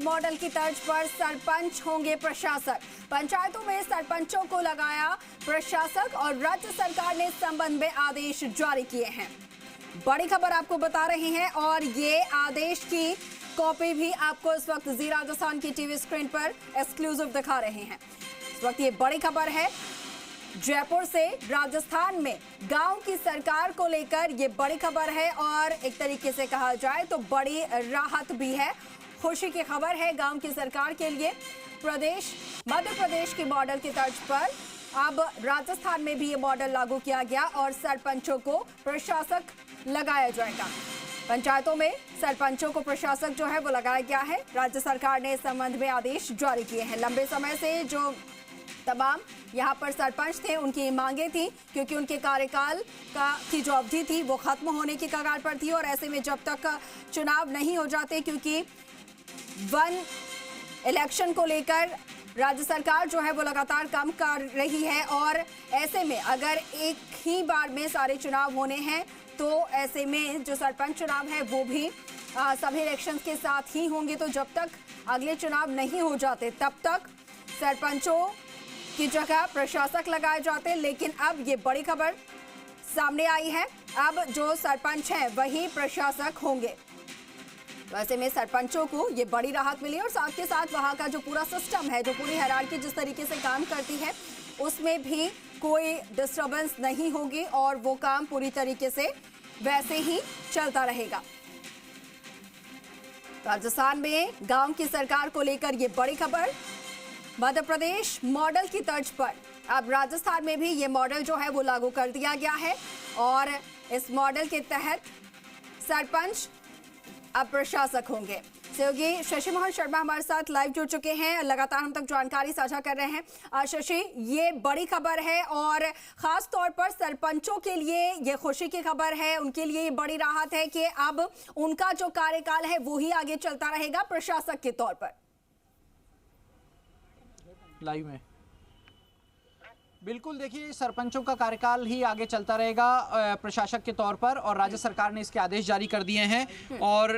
Model की तर्ज पर सरपंच होंगे प्रशासक। पंचायतों में सरपंचों को लगाया प्रशासक और राज्य सरकार ने इस संबंध में आदेश जारी किए हैं। बड़ी खबर आपको बता रहे हैं और ये आदेश की कॉपी भी आपको इस वक्त जी राजस्थान की टीवी स्क्रीन पर एक्सक्लूसिव दिखा रहे हैं। इस वक्त ये बड़ी खबर है जयपुर से। राजस्थान में गांव की सरकार को लेकर ये बड़ी खबर है और एक तरीके से कहा जाए तो बड़ी राहत भी है, खुशी की खबर है गांव की सरकार के लिए। मध्य प्रदेश की मॉडल की तर्ज पर अब राजस्थान में भी ये मॉडल लागू किया गया और सरपंचों को प्रशासक लगाया जाएगा। पंचायतों में सरपंचों को प्रशासक जो है वो लगाया गया है। राज्य सरकार ने इस संबंध में आदेश जारी किए हैं। लंबे समय से जो तमाम यहाँ पर सरपंच थे उनकी मांगे थी, क्योंकि उनके कार्यकाल की जो अवधि थी वो खत्म होने की कगार पर थी और ऐसे में जब तक चुनाव नहीं हो जाते, क्योंकि वन इलेक्शन को लेकर राज्य सरकार जो है वो लगातार काम कर रही है और ऐसे में अगर एक ही बार में सारे चुनाव होने हैं तो ऐसे में जो सरपंच चुनाव है वो भी सभी इलेक्शन के साथ ही होंगे। तो जब तक अगले चुनाव नहीं हो जाते तब तक सरपंचों की जगह प्रशासक लगाए जाते। लेकिन अब ये बड़ी खबर सामने आई है, अब जो सरपंच हैं वही प्रशासक होंगे। वैसे में सरपंचों को ये बड़ी राहत मिली और साथ के साथ वहां का जो पूरा सिस्टम है, जो पूरी हायरार्की जिस तरीके से काम करती है उसमें भी कोई डिस्टर्बेंस नहीं होगी और वो काम पूरी तरीके से वैसे ही चलता रहेगा। राजस्थान में गांव की सरकार को लेकर ये बड़ी खबर। मध्य प्रदेश मॉडल की तर्ज पर अब राजस्थान में भी ये मॉडल जो है वो लागू कर दिया गया है और इस मॉडल के तहत सरपंच अब प्रशासक होंगे। सहयोगी शशि मोहन शर्मा हमारे साथ लाइव जुड़ चुके हैं, लगातार हम तक जानकारी साझा कर रहे हैं। शशि, ये बड़ी खबर है और खास तौर पर सरपंचों के लिए ये खुशी की खबर है, उनके लिए ये बड़ी राहत है कि अब उनका जो कार्यकाल है वो ही आगे चलता रहेगा प्रशासक के तौर पर। लाइव में बिल्कुल देखिए, सरपंचों का कार्यकाल ही आगे चलता रहेगा प्रशासक के तौर पर और राज्य सरकार ने इसके आदेश जारी कर दिए हैं। और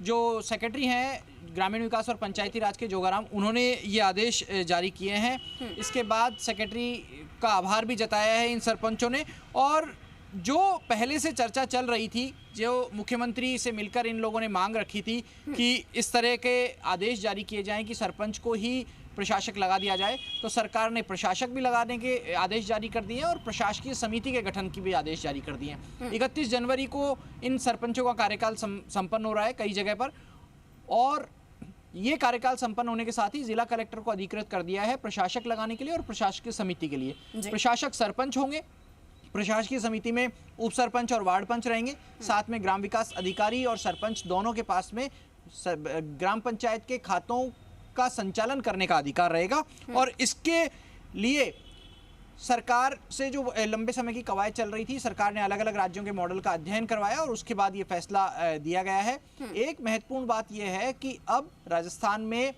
जो सेक्रेटरी हैं ग्रामीण विकास और पंचायती राज के जोगाराम, उन्होंने ये आदेश जारी किए हैं। इसके बाद सेक्रेटरी का आभार भी जताया है इन सरपंचों ने। और जो पहले से चर्चा चल रही थी, जो मुख्यमंत्री से मिलकर इन लोगों ने मांग रखी थी कि इस तरह के आदेश जारी किए जाएं कि सरपंच को ही प्रशासक लगा दिया जाए, तो सरकार ने प्रशासक भी लगाने के आदेश जारी कर दिए हैं और प्रशासकीय समिति के गठन की भी आदेश जारी कर दिए हैं। 31 जनवरी को इन सरपंचों का कार्यकाल संपन्न हो रहा है कई जगह पर और ये कार्यकाल संपन्न होने के साथ ही जिला कलेक्टर को अधिकृत कर दिया है प्रशासक लगाने के लिए और प्रशासकीय समिति के लिए। प्रशासक सरपंच होंगे, प्रशासकीय समिति में उप सरपंच और वार्ड पंच रहेंगे, साथ में ग्राम विकास अधिकारी और सरपंच दोनों के पास में ग्राम पंचायत के खातों का संचालन करने का अधिकार रहेगा। और इसके लिए सरकार से जो लंबे समय की कवायद चल रही थी, सरकार ने अलग अलग राज्यों के मॉडल का अध्ययन करवाया और उसके बाद ये फैसला दिया गया है। एक महत्वपूर्ण बात यह है कि अब राजस्थान में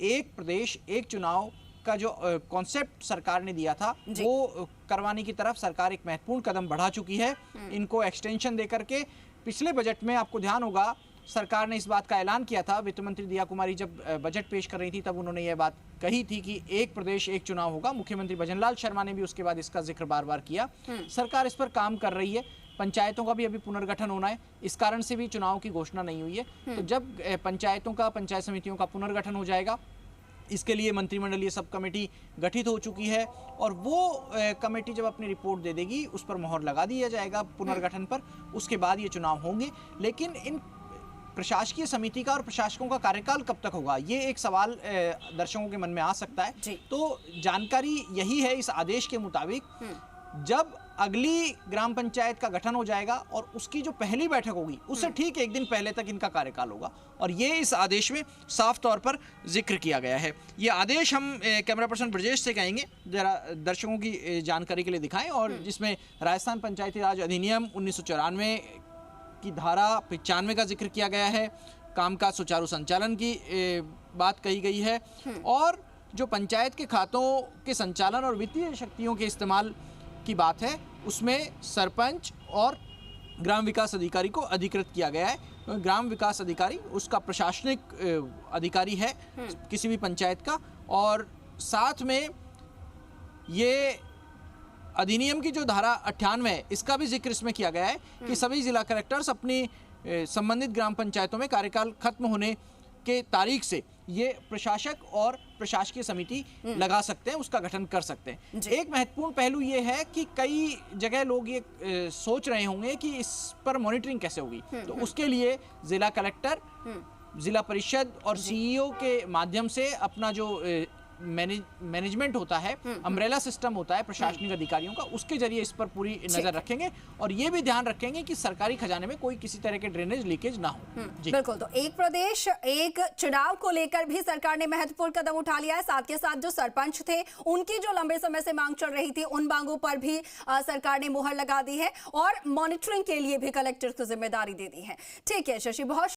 एक प्रदेश एक चुनाव का जो कॉन्सेप्ट सरकार ने दिया था वो करवाने की तरफ सरकार एक महत्वपूर्ण कदम बढ़ा चुकी है। इनको एक्सटेंशन देकर के पिछले बजट में आपको ध्यान होगा सरकार ने इस बात का ऐलान किया था। वित्त मंत्री दिया कुमारी जब बजट पेश कर रही थी तब उन्होंने यह बात कही थी कि एक प्रदेश एक चुनाव होगा। मुख्यमंत्री भजनलाल शर्मा ने भी उसके बाद इसका जिक्र बार बार किया। सरकार इस पर काम कर रही है। पंचायतों का भी अभी पुनर्गठन होना है, इस कारण से भी चुनाव की घोषणा नहीं हुई है। तो जब पंचायत समितियों का पुनर्गठन हो जाएगा, इसके लिए मंत्रिमंडलीय सब कमेटी गठित हो चुकी है और वो कमेटी जब अपनी रिपोर्ट दे देगी उस पर मोहर लगा दिया जाएगा पुनर्गठन पर। उसके बाद ये चुनाव होंगे। लेकिन इन प्रशासकीय समिति का और प्रशासकों का कार्यकाल कब तक होगा, ये एक सवाल दर्शकों के मन में आ सकता है। तो जानकारी यही है इस आदेश के मुताबिक, जब अगली ग्राम पंचायत का गठन हो जाएगा और उसकी जो पहली बैठक होगी उससे ठीक एक दिन पहले तक इनका कार्यकाल होगा और ये इस आदेश में साफ तौर पर जिक्र किया गया है। ये आदेश हम कैमरा पर्सन ब्रजेश से कहेंगे जरा दर्शकों की जानकारी के लिए दिखाएं, और जिसमें राजस्थान पंचायती राज अधिनियम 1994 की धारा 95 का जिक्र किया गया है, काम का सुचारू संचालन की बात कही गई है और जो पंचायत के खातों के संचालन और वित्तीय शक्तियों के इस्तेमाल की बात है उसमें सरपंच और ग्राम विकास अधिकारी को अधिकृत किया गया है। ग्राम विकास अधिकारी उसका प्रशासनिक अधिकारी है किसी भी पंचायत का, और साथ में ये अधिनियम की जो धारा 98 है इसका भी जिक्र इसमें किया गया है कि सभी जिला कलेक्टर्स अपनी संबंधित ग्राम पंचायतों में कार्यकाल खत्म होने के तारीख से ये प्रशासक और प्रशासकीय समिति लगा सकते हैं, उसका गठन कर सकते हैं। एक महत्वपूर्ण पहलू ये है कि कई जगह लोग ये सोच रहे होंगे कि इस पर मॉनिटरिंग कैसे होगी, तो उसके लिए जिला कलेक्टर, जिला परिषद और सीईओ के माध्यम से अपना जो मैनेजमेंट होता है, अम्ब्रेला सिस्टम होता है प्रशासनिक अधिकारियों का, उसके जरिए इस पर पूरी नजर रखेंगे और ये भी ध्यान रखेंगे कि सरकारी खजाने में कोई किसी तरह के ड्रेनेज लीकेज ना हो। बिल्कुल, तो एक प्रदेश एक चुनाव को लेकर भी सरकार ने महत्वपूर्ण कदम उठा लिया है। साथ के साथ जो सरपंच थे उनकी जो लंबे समय से मांग चल रही थी, उन मांगों पर भी सरकार ने मुहर लगा दी है और मॉनिटरिंग के लिए भी कलेक्टर को जिम्मेदारी दे दी है। ठीक है शशि, बहुत